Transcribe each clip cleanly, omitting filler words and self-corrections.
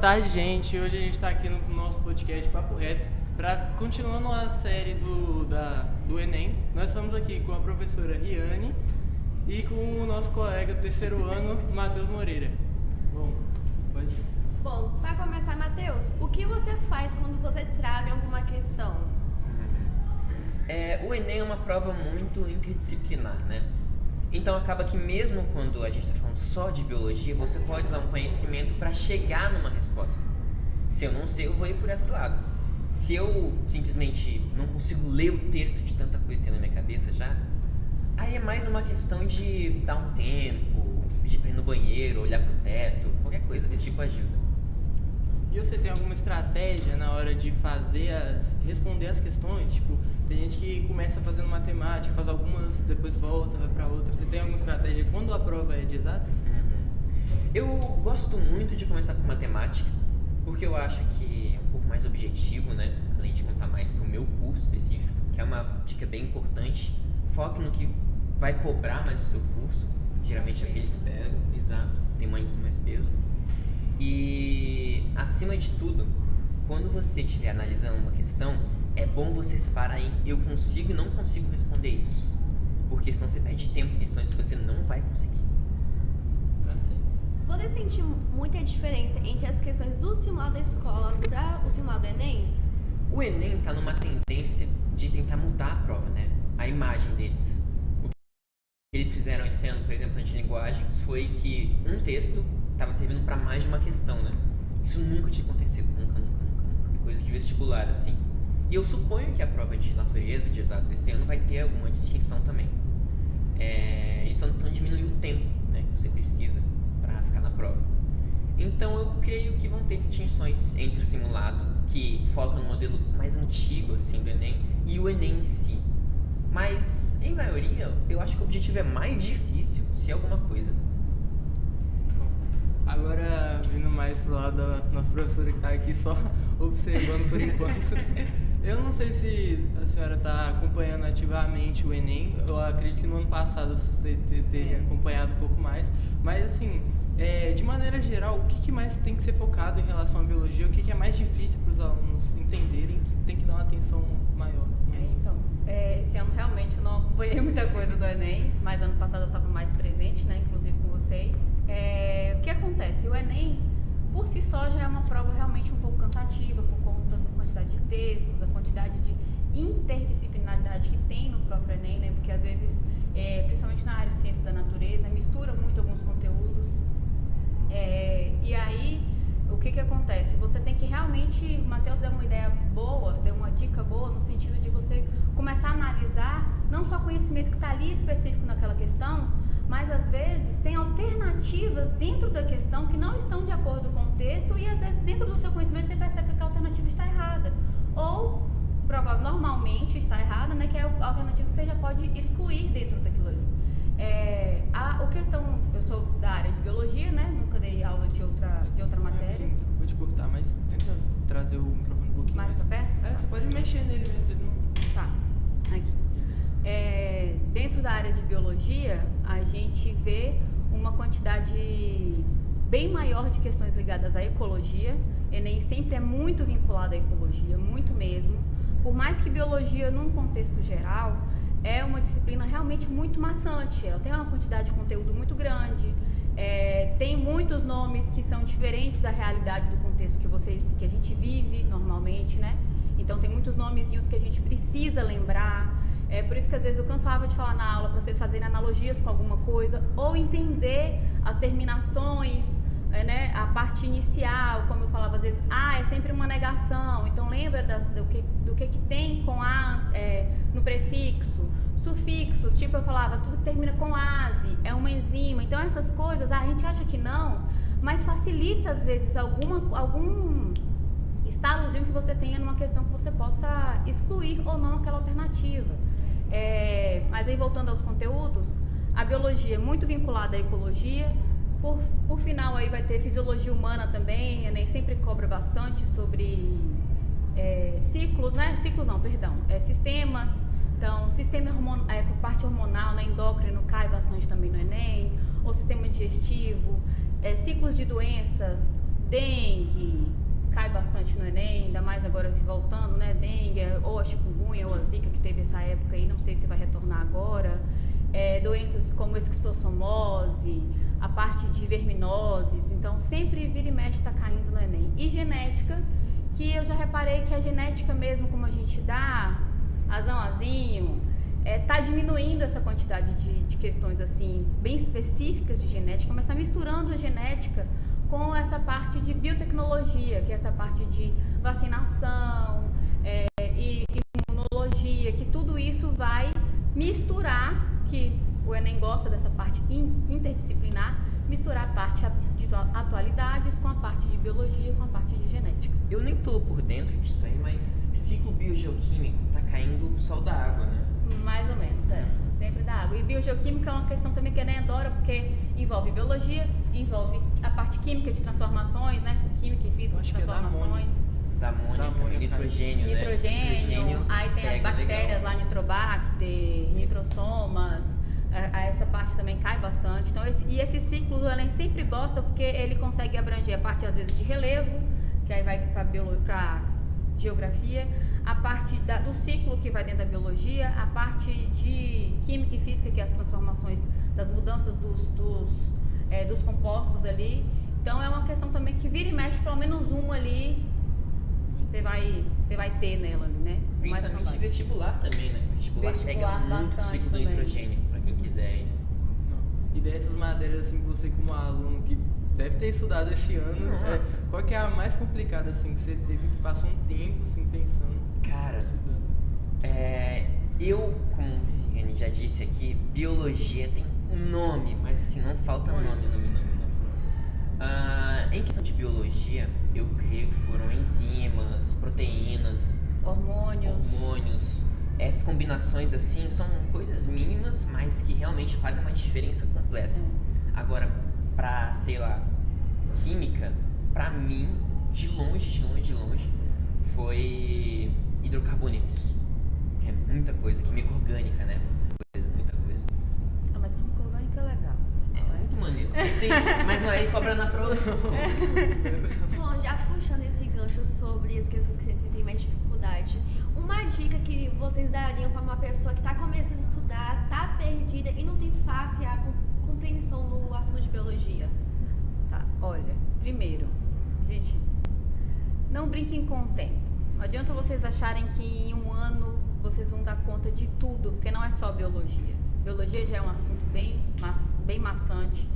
tarde, gente. Hoje a gente está aqui no nosso podcast Papo Reto para continuando a série do Enem. Nós estamos aqui com a professora Riane e com o nosso colega do terceiro ano, Matheus Moreira. Bom, pode ir. Bom, para começar, Matheus, o que você faz quando você trava em alguma questão? O Enem é uma prova muito interdisciplinar, né? Então acaba que mesmo quando a gente está falando só de biologia, você pode usar um conhecimento para chegar numa resposta. Se eu não sei, eu vou ir por esse lado. Se eu simplesmente não consigo ler o texto de tanta coisa que tem na minha cabeça já, aí é mais uma questão de dar um tempo, pedir para ir no banheiro, olhar pro teto, qualquer coisa desse tipo ajuda. E você tem alguma estratégia na hora de responder as questões? Tipo, tem gente que começa fazendo matemática, faz algumas, depois volta, vai para outra. Você tem alguma estratégia quando a prova é de exatas? Eu gosto muito de começar com matemática, porque eu acho que é um pouco mais objetivo, né? Além de contar mais pro meu curso específico, que é uma dica bem importante. Foque no que vai cobrar mais o seu curso. Geralmente é o que eles pegam, exato, tem muito mais peso. E, acima de tudo, quando você estiver analisando uma questão, é bom você separar em eu consigo e não consigo responder isso. Porque senão você perde tempo em questões que você não vai conseguir. Tá certo. Você sente muita diferença entre as questões do simulado da escola para o simulado do Enem? O Enem está numa tendência de tentar mudar a prova, né? A imagem deles. O que eles fizeram esse ano, por exemplo, de linguagens, foi que um texto estava servindo para mais de uma questão, né? Isso nunca tinha acontecido, nunca. Coisa de vestibular, assim. E eu suponho que a prova de natureza, de exatos, esse ano vai ter alguma distinção também. Eles estão tentando diminuir o tempo, né, que você precisa para ficar na prova. Então eu creio que vão ter distinções entre o simulado, que foca no modelo mais antigo, assim, do Enem, e o Enem em si. Mas, em maioria, eu acho que o objetivo é mais difícil, se alguma coisa. Agora, vindo mais pro lado da nossa professora que está aqui só observando por enquanto. Eu não sei se a senhora está acompanhando ativamente o Enem. Eu acredito que no ano passado você teria acompanhado um pouco mais. Mas, assim, de maneira geral, o que mais tem que ser focado em relação à biologia? O que é mais difícil para os alunos entenderem que tem que dar uma atenção maior? Esse ano realmente eu não acompanhei muita coisa do Enem, mas ano passado eu estava mais presente, né, inclusive com vocês. O que acontece? O Enem, por si só, já é uma prova realmente um pouco cansativa, por conta da quantidade de textos, a quantidade de interdisciplinaridade que tem no próprio Enem, né, porque às vezes, principalmente na área de ciência da natureza, mistura muito alguns conteúdos. E aí, o que acontece? Você tem que realmente, o Matheus deu uma ideia boa, deu uma dica boa, no sentido de você começar a analisar não só o conhecimento que está ali específico naquela questão, mas às vezes tem alternativas dentro da questão que não estão de acordo com o texto e às vezes dentro do seu conhecimento você percebe que aquela alternativa está errada. Ou, normalmente está errada, né, que é a alternativa que você já pode excluir dentro daquilo ali. Eu sou da área de biologia, né, nunca dei aula de outra matéria. Desculpa te cortar, mas tenta trazer o microfone um pouquinho Mais pra perto? Você pode mexer nele mesmo. Ele não... Tá, aqui. Dentro da área de biologia, a gente vê uma quantidade bem maior de questões ligadas à ecologia. Enem sempre é muito vinculado à ecologia, muito mesmo. Por mais que biologia, num contexto geral, é uma disciplina realmente muito maçante. Ela tem uma quantidade de conteúdo muito grande, tem muitos nomes que são diferentes da realidade do contexto que a gente vive normalmente, né? Então tem muitos nomezinhos que a gente precisa lembrar. Por isso que às vezes eu cansava de falar na aula para vocês fazerem analogias com alguma coisa ou entender as terminações, né? A parte inicial, como eu falava às vezes, é sempre uma negação. Então lembra do que tem com no prefixo, sufixos, tipo eu falava, tudo que termina com ase é uma enzima. Então essas coisas, a gente acha que não, mas facilita às vezes algum estalozinho que você tenha numa questão que você possa excluir ou não aquela alternativa. Mas aí voltando aos conteúdos, a biologia é muito vinculada à ecologia. Por final aí vai ter fisiologia humana também, a Enem sempre cobra bastante sobre ciclos, né? Ciclos não, perdão. Sistemas, então sistema parte hormonal, né? Endócrino cai bastante também no Enem, ou sistema digestivo, ciclos de doenças, dengue, cai bastante no Enem, ainda mais agora voltando, né? Dengue, ou a chikungunya, ou a zika, que teve essa época aí, não sei se vai retornar agora. Doenças como esquistossomose, a parte de verminoses, então sempre vira e mexe está caindo no Enem. E genética, que eu já reparei que a genética mesmo, como a gente dá, azão, azinho, tá diminuindo essa quantidade de questões assim, bem específicas de genética, mas está misturando a genética com essa parte de biotecnologia, que é essa parte de vacinação e imunologia, que tudo isso vai misturar, que o Enem gosta dessa parte interdisciplinar, misturar a parte de atualidades com a parte de biologia, com a parte de genética. Eu nem tô por dentro disso aí, mas ciclo biogeoquímico tá caindo o sol da água, né? Mais ou menos, sempre da água. E biogeoquímica é uma questão também que a Enem adora, porque envolve biologia, envolve a parte química de transformações, né? Química e física de transformações. Da amônia também, nitrogênio, né? Nitrogênio, aí tem as bactérias lá, nitrobacter, nitrosomas, essa parte também cai bastante. Então, esse ciclo do Enem sempre gosta, porque ele consegue abranger a parte, às vezes, de relevo, que aí vai para geografia, a parte do ciclo que vai dentro da biologia, a parte de química e física, que é as transformações, das mudanças dos compostos ali. Então, é uma questão também que vira e mexe, pelo menos um ali, você vai ter nela ali, né? Principalmente vestibular também, né? Vestibular pega muito o ciclo do nitrogênio, pra quem quiser. E dessas matérias, assim, que você como aluno que deve ter estudado esse ano, qual que é a mais complicada, assim, que você teve que passar um tempo, assim, pensando? Cara, eu, como a gente já disse aqui, biologia tem um nome, mas assim, não falta nome. Em questão de biologia, eu creio que foram enzimas, proteínas, hormônios. Essas combinações assim são coisas mínimas, mas que realmente fazem uma diferença completa. Agora, pra, sei lá, química, pra mim, de longe, foi hidrocarbonetos. Que é muita coisa, química orgânica, né? Muita coisa. Mas química orgânica é legal. É muito maneiro. Mas não é cobra na prova. Bom, já puxando esse gancho sobre as questões que você tem mais dificuldade, uma dica que vocês dariam para uma pessoa que está começando a estudar, está perdida e não tem fácil a compreensão no assunto de biologia? Tá, olha, primeiro, gente, não brinquem com o tempo. Não adianta vocês acharem que em um ano vocês vão dar conta de tudo, porque não é só biologia. Biologia já é um assunto bem maçante.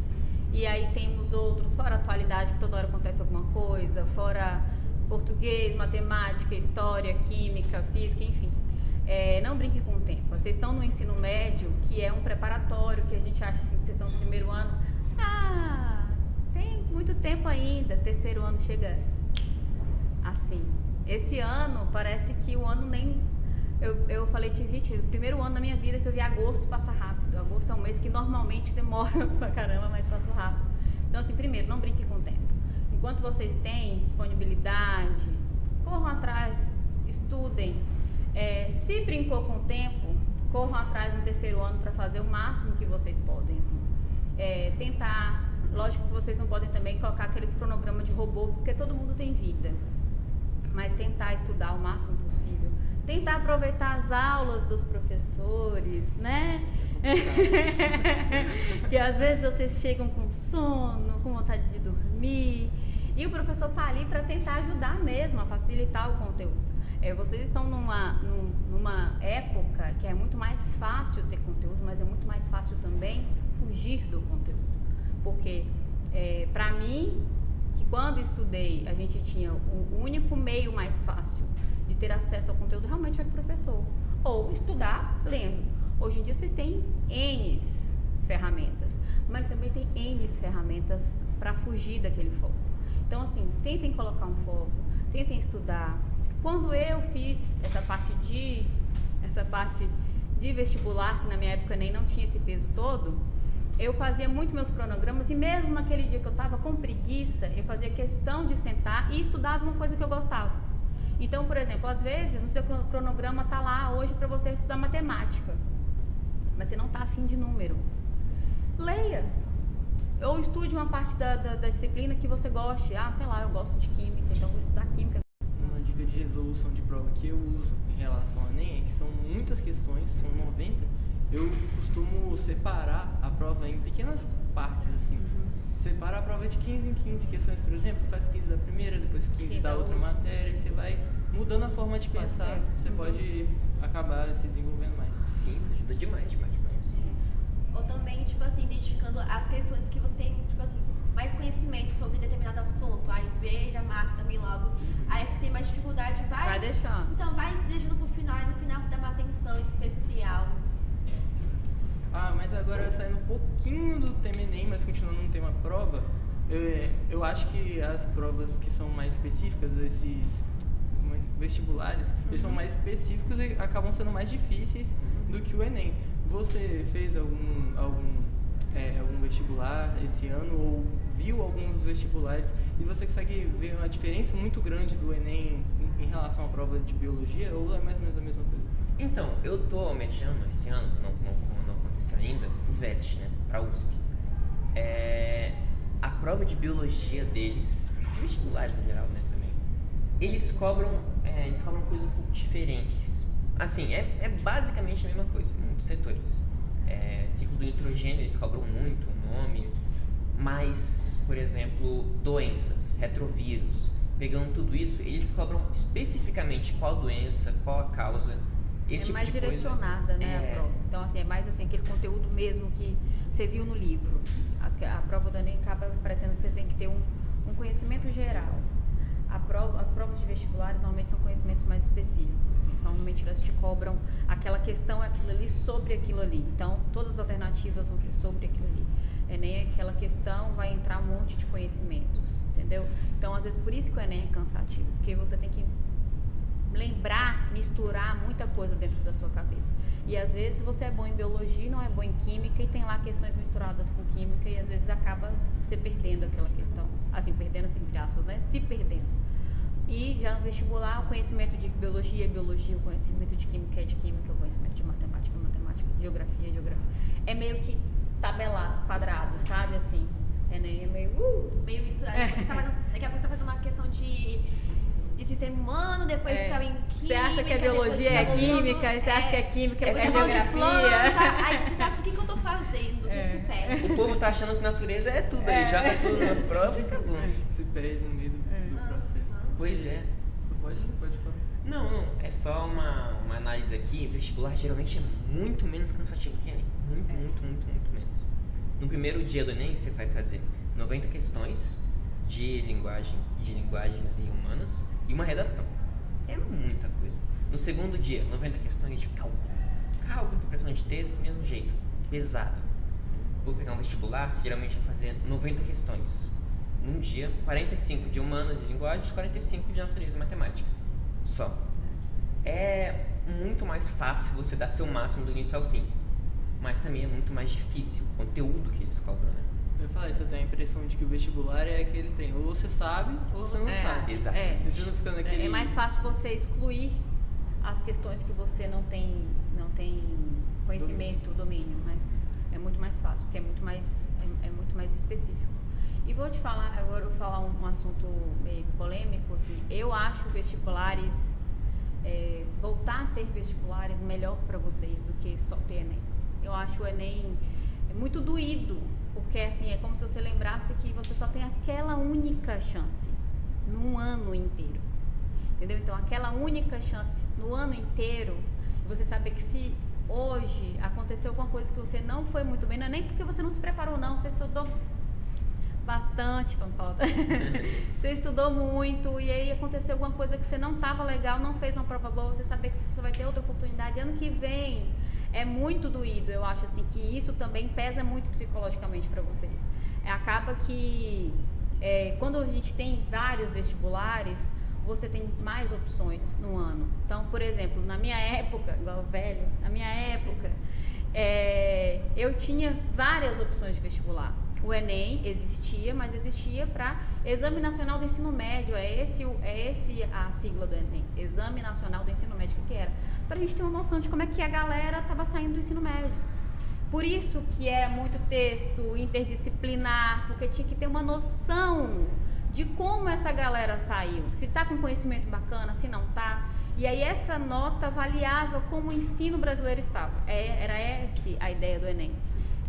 E aí temos outros, fora a atualidade, que toda hora acontece alguma coisa, fora português, matemática, história, química, física, enfim. Não brinque com o tempo. Vocês estão no ensino médio, que é um preparatório, que a gente acha assim, que vocês estão no primeiro ano. Tem muito tempo ainda, terceiro ano chega assim. Esse ano, parece que o ano nem... Eu falei que, gente, o primeiro ano da minha vida que eu vi agosto passa rápido. Agosto é um mês que normalmente demora pra caramba, mas passa rápido. Então, assim, primeiro, não brinque com o tempo. Enquanto vocês têm disponibilidade, corram atrás, estudem. Se brincou com o tempo, corram atrás no terceiro ano para fazer o máximo que vocês podem, assim. Tentar, lógico que vocês não podem também colocar aqueles cronogramas de robô, porque todo mundo tem vida. Mas tentar estudar o máximo possível. Tentar aproveitar as aulas dos professores, né? Que às vezes vocês chegam com sono, com vontade de dormir, e o professor tá ali para tentar ajudar mesmo, a facilitar o conteúdo. Vocês estão numa época que é muito mais fácil ter conteúdo, mas é muito mais fácil também fugir do conteúdo. Porque, para mim, que quando estudei, a gente tinha o único meio mais fácil de ter acesso ao conteúdo realmente era o professor, ou estudar lendo. Hoje em dia vocês têm N ferramentas, mas também tem N ferramentas para fugir daquele foco. Então, assim, tentem colocar um foco, tentem estudar. Quando eu fiz essa parte de vestibular, que na minha época nem não tinha esse peso todo, eu fazia muito meus cronogramas, e mesmo naquele dia que eu estava com preguiça, eu fazia questão de sentar e estudava uma coisa que eu gostava. Então, por exemplo, às vezes no seu cronograma está lá hoje para você estudar matemática, mas você não está afim de número. Leia. Ou estude uma parte da disciplina que você goste. Ah, sei lá, eu gosto de química, então vou estudar química. Uma dica de resolução de prova que eu uso em relação ao Enem é que são muitas questões, são 90. Eu costumo separar a prova em pequenas partes, assim. Separa a prova de 15 em 15 questões, por exemplo, faz 15 da primeira, depois 15 da outra matéria, e você vai mudando a forma de pensar, você pode acabar se desenvolvendo mais. Sim, isso ajuda demais, demais, demais. Ou também, tipo assim, identificando as questões que você tem, tipo assim, mais conhecimento sobre determinado assunto. Aí veja, marca também logo. Aí se tem mais dificuldade, Vai deixando. Então vai deixando pro final, e no final você dá uma atenção especial. Ah, mas agora saindo um pouquinho do tema Enem, mas continuando no tema prova, eu acho que as provas que são mais específicas, esses vestibulares, eles são mais específicos e acabam sendo mais difíceis do que o Enem. Você fez algum vestibular esse ano ou viu alguns vestibulares e você consegue ver uma diferença muito grande do Enem em relação à prova de biologia ou é mais ou menos a mesma coisa? Então, eu tô almejando esse ano, não aconteceu ainda, FUVEST, né, pra USP. A prova de biologia deles, de vestibulares no geral, né, também, eles cobram coisas um pouco diferentes. Assim, é basicamente a mesma coisa, muitos setores. Ciclo do nitrogênio, eles cobram muito o nome, mas, por exemplo, doenças, retrovírus, pegando tudo isso, eles cobram especificamente qual doença, qual a causa. Esse tipo mais de direcionada, coisa. né, a prova. Então, assim, é mais assim, aquele conteúdo mesmo que você viu no livro. A prova do Enem acaba parecendo que você tem que ter um conhecimento geral. As provas de vestibular normalmente são conhecimentos mais específicos, assim, normalmente elas te cobram aquela questão, aquilo ali, sobre aquilo ali. Então, todas as alternativas vão ser sobre aquilo ali. Enem, aquela questão, vai entrar um monte de conhecimentos, entendeu? Então, às vezes, por isso que o Enem é cansativo, porque você tem que lembrar, misturar muita coisa dentro da sua cabeça. E às vezes você é bom em biologia e não é bom em química e tem lá questões misturadas com química e às vezes acaba você perdendo aquela questão. Assim, perdendo assim, entre aspas, né? Se perdendo. E já no vestibular, o conhecimento de biologia é biologia, o conhecimento de química é de química, o conhecimento de matemática é matemática, geografia é geografia. É meio que tabelado, quadrado, sabe? Assim, é meio... meio misturado. Daqui a pouco você tá fazendo uma questão de sistema humano, depois você tava em química. Você acha que a biologia é química, e você acha que é química é geografia. Aí você tá assim, o que eu tô fazendo? Você se perde. O povo tá achando que natureza é tudo aí, joga tudo na prova e acabou. Se perde no meio do processo. Pois é. Pode falar. Não, é só uma análise aqui. O vestibular geralmente é muito menos cansativo que Enem. Muito menos. No primeiro dia do Enem, você vai fazer 90 questões de linguagens e humanas e uma redação. É muita coisa. No segundo dia, 90 questões de cálculo. Cálculo, interpretação de texto, mesmo jeito. Pesado. Vou pegar um vestibular, geralmente vai fazer 90 questões. Num dia, 45 de humanas e linguagens, 45 de natureza e matemática. Só. É muito mais fácil você dar seu máximo do início ao fim. Mas também é muito mais difícil o conteúdo que eles cobram, né? Eu falei, você tem a impressão de que o vestibular é aquele trem, ou você sabe, ou você não sabe. Exato. E você não fica naquele... É mais fácil você excluir as questões que você não tem conhecimento, domínio, né? É muito mais fácil, porque é muito mais específico. E vou te falar, agora eu vou falar um assunto meio polêmico, assim, eu acho vestibulares, voltar a ter vestibulares melhor para vocês do que só ter Enem. Eu acho o Enem muito doído, porque assim, é como se você lembrasse que você só tem aquela única chance num ano inteiro, entendeu? Então, aquela única chance no ano inteiro, você saber que se hoje aconteceu alguma coisa que você não foi muito bem, não é nem porque você não se preparou não, você estudou bastante, vamos falar. Você estudou muito e aí aconteceu alguma coisa que você não estava legal, não fez uma prova boa, você saber que você vai ter outra oportunidade ano que vem. É muito doído, eu acho assim, que isso também pesa muito psicologicamente para vocês. Acaba que quando a gente tem vários vestibulares, você tem mais opções no ano. Então, por exemplo, na minha época, igual velho, na minha época, eu tinha várias opções de vestibular. O Enem existia, mas existia para Exame Nacional do Ensino Médio, é esse a sigla do Enem, Exame Nacional do Ensino Médio, o que era? Para a gente ter uma noção de como é que a galera estava saindo do ensino médio. Por isso que é muito texto interdisciplinar, porque tinha que ter uma noção de como essa galera saiu, se tá com conhecimento bacana, se não tá. E aí essa nota avaliava como o ensino brasileiro estava. Era essa a ideia do Enem.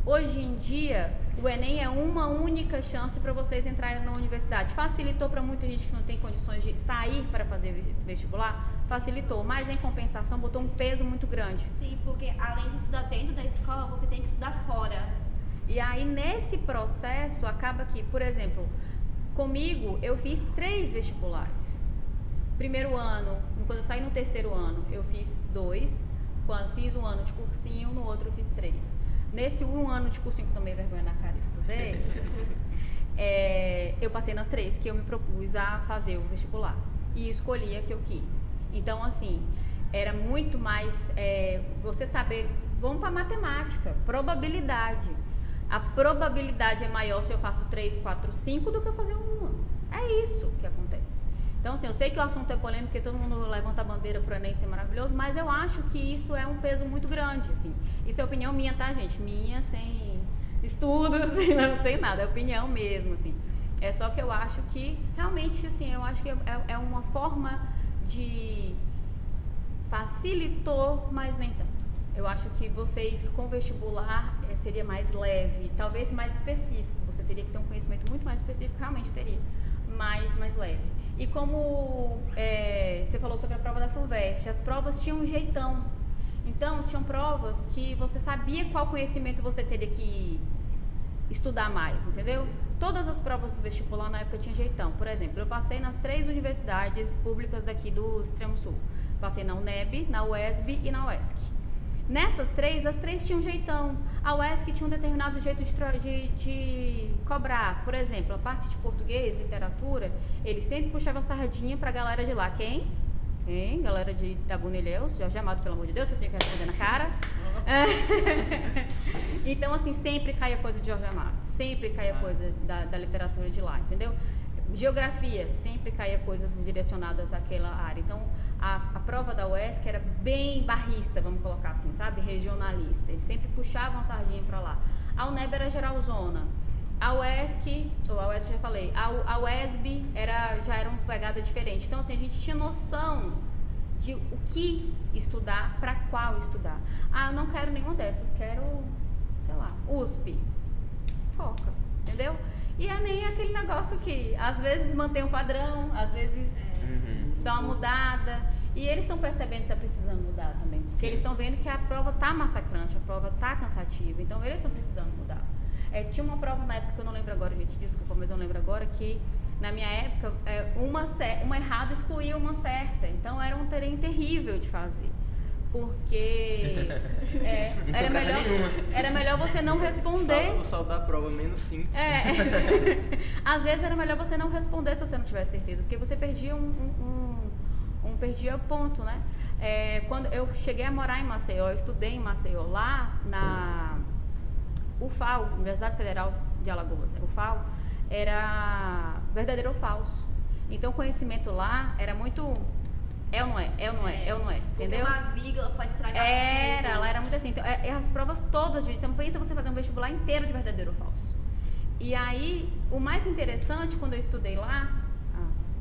Hoje em dia, o Enem é uma única chance para vocês entrarem na universidade. Facilitou para muita gente que não tem condições de sair para fazer vestibular? Facilitou, mas em compensação botou um peso muito grande. Sim, porque além de estudar dentro da escola, você tem que estudar fora. E aí nesse processo acaba que, por exemplo, comigo eu fiz 3 vestibulares. Primeiro ano, quando eu saí no terceiro ano, eu fiz 2. Quando fiz um ano de cursinho, no outro eu fiz 3. Nesse um ano de cursinho que eu tomei vergonha na cara e estudei, eu passei nas 3 que eu me propus a fazer o vestibular. E escolhi a que eu quis. Então, assim, era muito mais você saber, vamos para matemática, probabilidade. A probabilidade é maior se eu faço 3, 4, 5 do que eu fazer uma. É isso que acontece. Então, assim, eu sei que o assunto é polêmico, porque todo mundo levanta a bandeira pro Enem ser maravilhoso, mas eu acho que isso é um peso muito grande, assim. Isso é opinião minha, tá, gente? Minha, sem estudos, sem nada, é opinião mesmo, assim. É só que eu acho que, realmente, assim, eu acho que é uma forma de... facilitou, mas nem tanto. Eu acho que vocês, com vestibular, seria mais leve, talvez mais específico. Você teria que ter um conhecimento muito mais específico, realmente teria, mais leve. E como você falou sobre a prova da FUVEST, as provas tinham um jeitão. Então, tinham provas que você sabia qual conhecimento você teria que estudar mais, entendeu? Todas as provas do vestibular na época tinham jeitão. Por exemplo, eu passei nas 3 universidades públicas daqui do Extremo Sul. Passei na UNEB, na UESB e na UESC. Nessas 3, as 3 tinham jeitão. A UESC tinha um determinado jeito de cobrar. Por exemplo, a parte de português, literatura, ele sempre puxava a sardinha pra galera de lá. Quem? Galera da Bunilheus, Jorge Amado, pelo amor de Deus, você tinha que responder na cara. Então, assim, sempre caía coisa de Jorge Amado. Sempre caía coisa da literatura de lá, entendeu? Geografia, sempre caía coisas direcionadas àquela área. Então, a prova da UESC era bem barrista, vamos colocar assim, sabe? Regionalista. Eles sempre puxavam a sardinha pra lá. A UNEB era geralzona. A UESC eu já falei, a UESB já era uma pegada diferente. Então, assim, a gente tinha noção de o que estudar, pra qual estudar. Ah, eu não quero nenhuma dessas, quero, sei lá, USP. Foca, entendeu? E é nem aquele negócio que às vezes mantém um padrão, às vezes dá uma mudada. E eles estão percebendo que está precisando mudar também. Porque eles estão vendo que a prova tá massacrante, a prova tá cansativa. Então eles estão precisando mudar. Tinha uma prova na época que eu não lembro agora, gente, desculpa, mas eu lembro agora que na minha época uma errada excluía uma certa. Então era um trem terrível de fazer. Porque era melhor você não responder. O saldo da prova, menos 5. Às vezes era melhor você não responder se você não tivesse certeza, porque você perdia perdia ponto, né? Quando eu cheguei a morar em Maceió, eu estudei em Maceió, lá na UFAL, Universidade Federal de Alagoas, UFAL, era verdadeiro ou falso. Então o conhecimento lá era muito... É ou não é? Entendeu? Uma vírgula pode estragar. Lá era muito assim. Então, as provas todas, então pensa você fazer um vestibular inteiro de verdadeiro ou falso. E aí, o mais interessante, quando eu estudei lá,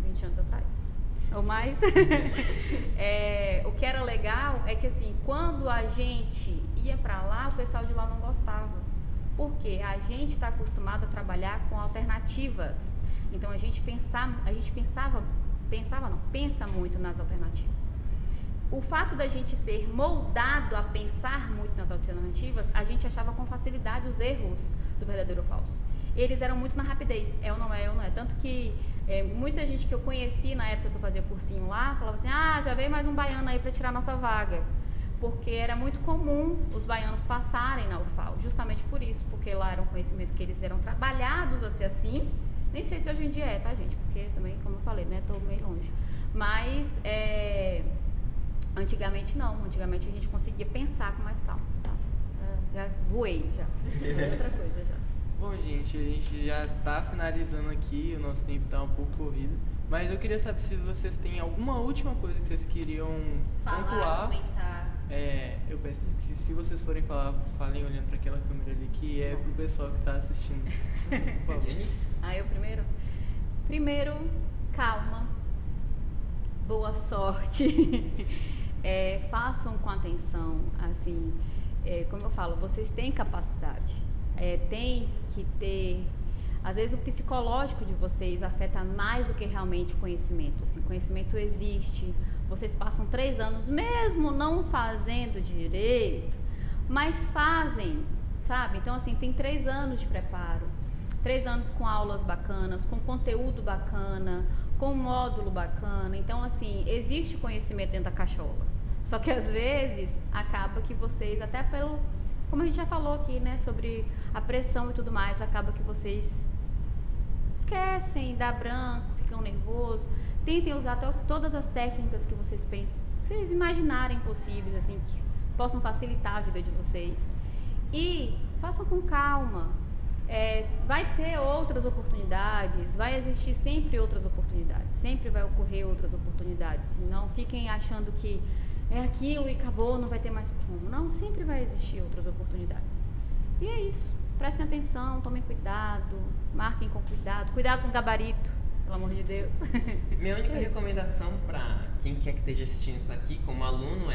20 anos atrás, o que era legal é que assim, quando a gente ia pra lá, o pessoal de lá não gostava. Porque a gente está acostumado a trabalhar com alternativas. Então pensa muito nas alternativas. O fato da gente ser moldado a pensar muito nas alternativas, a gente achava com facilidade os erros do verdadeiro ou falso. Eles eram muito na rapidez, é ou não é. Tanto que muita gente que eu conheci na época que eu fazia cursinho lá, falava assim, já veio mais um baiano aí para tirar nossa vaga. Porque era muito comum os baianos passarem na UFAL, justamente por isso, porque lá era um conhecimento que eles eram trabalhados a ser assim. Nem sei se hoje em dia tá, gente? Porque também, como eu falei, né, tô meio longe. Mas, antigamente não. Antigamente a gente conseguia pensar com mais calma, tá? Já voei, já. Outra coisa, já. Bom, gente, a gente já tá finalizando aqui, o nosso tempo tá um pouco corrido. Mas eu queria saber se vocês têm alguma última coisa que vocês queriam pontuar. Comentar. eu peço que se vocês forem falar, falem olhando para aquela câmera ali, que é pro pessoal que tá assistindo. Por favor. Eu primeiro? Primeiro, calma, boa sorte, façam com atenção, assim, como eu falo, vocês têm capacidade, tem que ter, às vezes o psicológico de vocês afeta mais do que realmente o conhecimento, assim, conhecimento existe, vocês passam 3 anos, mesmo não fazendo direito, mas fazem, sabe? Então, assim, tem 3 anos de preparo, 3 anos com aulas bacanas, com conteúdo bacana, com módulo bacana. Então, assim, existe conhecimento dentro da cachola. Só que, às vezes, acaba que vocês, até pelo... Como a gente já falou aqui, né, sobre a pressão e tudo mais, acaba que vocês esquecem, dá branco, ficam nervosos. Tentem usar todas as técnicas que vocês pensam, que vocês imaginarem possíveis, assim, que possam facilitar a vida de vocês. E façam com calma. Vai ter outras oportunidades, vai existir sempre outras oportunidades, sempre vai ocorrer outras oportunidades. Não fiquem achando que é aquilo e acabou, não vai ter mais como. Não, sempre vai existir outras oportunidades. E é isso. Prestem atenção, tomem cuidado, marquem com cuidado, cuidado com o gabarito, pelo amor de Deus. Minha única recomendação para quem quer que esteja assistindo isso aqui como aluno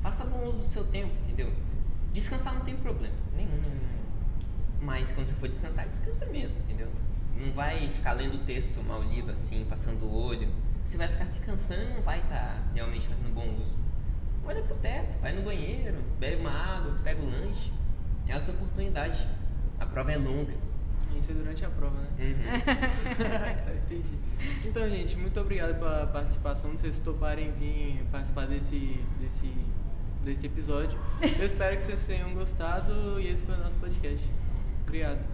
faça bom uso do seu tempo, entendeu? Descansar não tem problema, nenhum. Mas quando você for descansar, descansa mesmo, entendeu? Não vai ficar lendo o texto mal lido assim, passando o olho. Você vai ficar se cansando e não vai estar realmente fazendo bom uso. Olha pro teto, vai no banheiro, bebe uma água, pega o lanche. É a sua oportunidade. A prova é longa. Isso é durante a prova, né? Entendi. Então, gente, muito obrigado pela participação. Não sei se toparem vir participar desse episódio. Eu espero que vocês tenham gostado e esse foi o nosso podcast. Obrigado.